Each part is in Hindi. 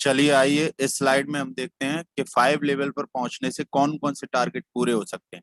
चलिए आइए इस स्लाइड में हम देखते हैं कि 5 लेवल पर पहुंचने से कौन कौन से टारगेट पूरे हो सकते हैं।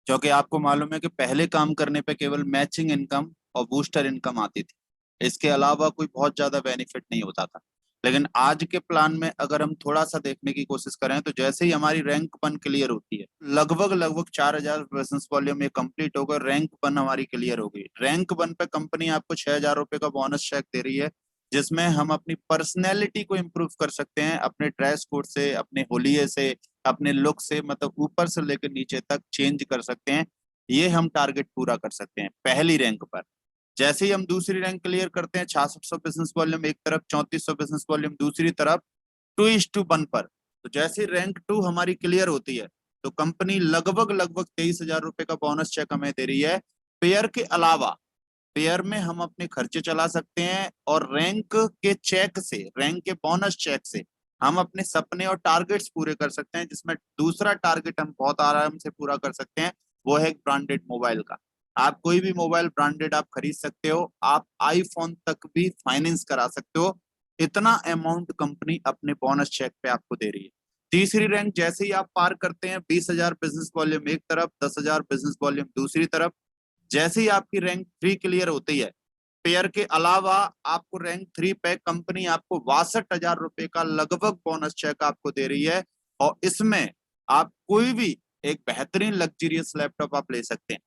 क्योंकि आपको मालूम है कि पहले काम करने पे केवल मैचिंग इनकम और बूस्टर इनकम आती थी, इसके अलावा कोई बहुत ज्यादा बेनिफिट नहीं होता था। लेकिन आज के प्लान में अगर हम थोड़ा सा देखने की कोशिश करें तो जैसे ही हमारी रैंक 1 क्लियर होती है, लगभग लगभग 4,000 बिजनेस वॉल्यूम ये कंप्लीट होकर रैंक 1 हमारी क्लियर हो गई। रैंक 1 पे कंपनी आपको 6,000 रुपए का बोनस चेक दे रही है, जिसमें हम अपनी पर्सनैलिटी को इम्प्रूव कर सकते हैं, अपने ड्रेस कोड से, अपने होलिये से, अपने लुक से, मतलब ऊपर से लेकर नीचे तक चेंज कर सकते हैं। ये हम टारगेट पूरा कर सकते हैं पहली रैंक पर। जैसे ही हम दूसरी रैंक क्लियर करते हैं, 6600 बिजनेस वॉल्यूम एक तरफ, 3400 बिजनेस वॉल्यूम दूसरी तरफ, 2:1 पर। तो जैसे रैंक 2 हमारी क्लियर होती है तो कंपनी लगभग लगभग 23,000 रुपए का बोनस चेक हमें दे रही है। पेयर के अलावा पेयर में हम अपने खर्चे चला सकते हैं और रैंक के चेक से, रैंक के बोनस चेक से हम अपने सपने और टारगेट्स पूरे कर सकते हैं, जिसमें दूसरा टारगेट हम बहुत आराम से पूरा कर सकते हैं, वो है ब्रांडेड मोबाइल का। आप कोई भी मोबाइल ब्रांडेड आप खरीद सकते हो, आप आईफोन तक भी फाइनेंस करा सकते हो। इतना अमाउंट कंपनी अपने बोनस चेक पे आपको दे रही है। तीसरी रैंक जैसे ही आप पार करते हैं, 20,000 बिजनेस वॉल्यूम एक तरफ, 10,000 बिजनेस वॉल्यूम दूसरी तरफ, जैसे ही आपकी रैंक 3 क्लियर होती है, पेयर के अलावा आपको रैंक 3 पे कंपनी आपको 62,000 रुपए का लगभग बोनस चेक आपको दे रही है। और इसमें आप कोई भी एक बेहतरीन लग्जरियस लैपटॉप आप ले सकते हैं।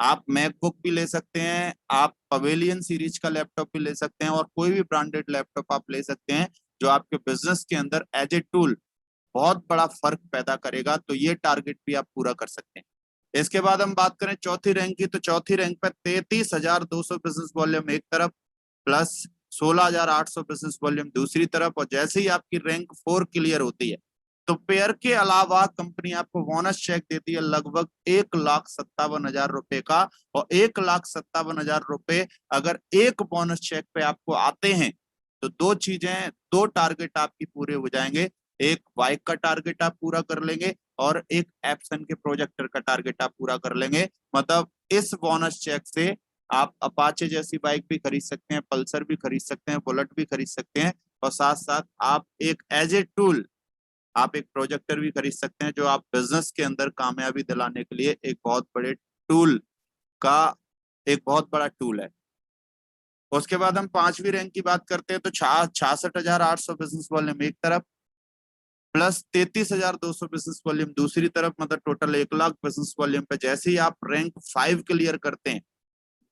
आप मैकबुक भी ले सकते हैं, आप पवेलियन सीरीज का लैपटॉप भी ले सकते हैं, और कोई भी ब्रांडेड लैपटॉप आप ले सकते हैं जो आपके बिजनेस के अंदर एज ए टूल बहुत बड़ा फर्क पैदा करेगा। तो ये टारगेट भी आप पूरा कर सकते हैं। इसके बाद हम बात करें चौथी रैंक की, तो चौथी रैंक पर 33,200 बिजनेस वॉल्यूम एक तरफ, प्लस 16,800 बिजनेस वॉल्यूम दूसरी तरफ। और जैसे ही आपकी रैंक 4 क्लियर होती है तो पेयर के अलावा कंपनी आपको बोनस चेक देती है लगभग 1,57,000 रुपए का। और 1,57,000 रुपए अगर एक बोनस चेक पे आपको आते हैं तो दो चीजें, दो टारगेट आपकी पूरे हो जाएंगे। एक बाइक का टारगेट आप पूरा कर लेंगे और एक एप्सन के प्रोजेक्टर का टारगेट आप पूरा कर लेंगे। मतलब इस बोनस चेक से आप अपाचे जैसी बाइक भी खरीद सकते हैं, पल्सर भी खरीद सकते हैं, बुलेट भी खरीद सकते हैं, और साथ साथ आप एक एज ए टूल आप एक प्रोजेक्टर भी खरीद सकते हैं, जो आप बिजनेस के अंदर कामयाबी दिलाने के लिए एक बहुत बड़े टूल का एक बहुत बड़ा टूल है। उसके बाद हम पांचवी रैंक की बात करते हैं, तो 66,800 बिजनेस वॉल्यूम एक तरफ, प्लस 33,200 बिजनेस वॉल्यूम दूसरी तरफ, मतलब टोटल 1,00,000 बिजनेस वॉल्यूम पे। जैसे ही आप रैंक 5 क्लियर करते हैं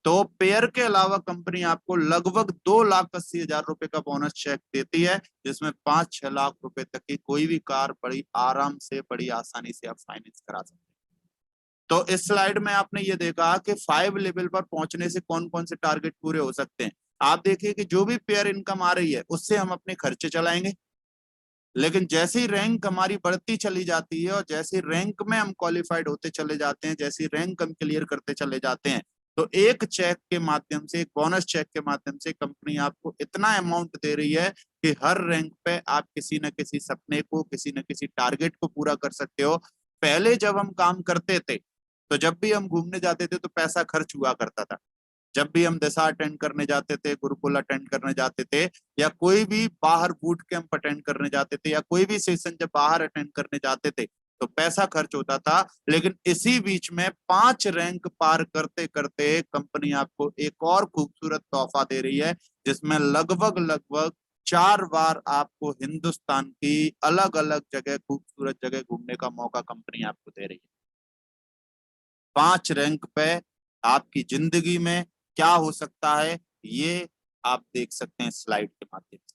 तो पेयर के अलावा कंपनी आपको लगभग 2,80,000 रुपए का बोनस चेक देती है, जिसमें 5-6 लाख रुपए तक की कोई भी कार बड़ी आराम से, बड़ी आसानी से आप फाइनेंस करा सकते हैं। तो इस स्लाइड में आपने ये देखा कि 5 लेवल पर पहुंचने से कौन कौन से टारगेट पूरे हो सकते हैं। आप देखिए कि जो भी पेयर इनकम आ रही है उससे हम अपने खर्चे चलाएंगे, लेकिन जैसे ही रैंक हमारी बढ़ती चली जाती है और जैसे रैंक में हम क्वालिफाइड होते चले जाते हैं, जैसे रैंक हम क्लियर करते चले जाते हैं, तो एक चेक के माध्यम से, एक बोनस चेक के माध्यम से कंपनी आपको इतना अमाउंट दे रही है कि हर रैंक पे आप किसी न किसी सपने को, किसी न किसी टारगेट को पूरा कर सकते हो। पहले जब हम काम करते थे तो जब भी हम घूमने जाते थे तो पैसा खर्च हुआ करता था। जब भी हम दशा अटेंड करने जाते थे, गुरुकुल अटेंड करने जाते थे, या कोई भी बाहर बूट कैंप अटेंड करने जाते थे, या कोई भी सेशन जब बाहर अटेंड करने जाते थे तो पैसा खर्च होता था। लेकिन इसी बीच में 5 रैंक पार करते करते कंपनी आपको एक और खूबसूरत तोहफा दे रही है, जिसमें लगभग लगभग 4 बार आपको हिंदुस्तान की अलग अलग जगह, खूबसूरत जगह घूमने का मौका कंपनी आपको दे रही है। 5 रैंक पे आपकी जिंदगी में क्या हो सकता है, ये आप देख सकते हैं स्लाइड के माध्यम से।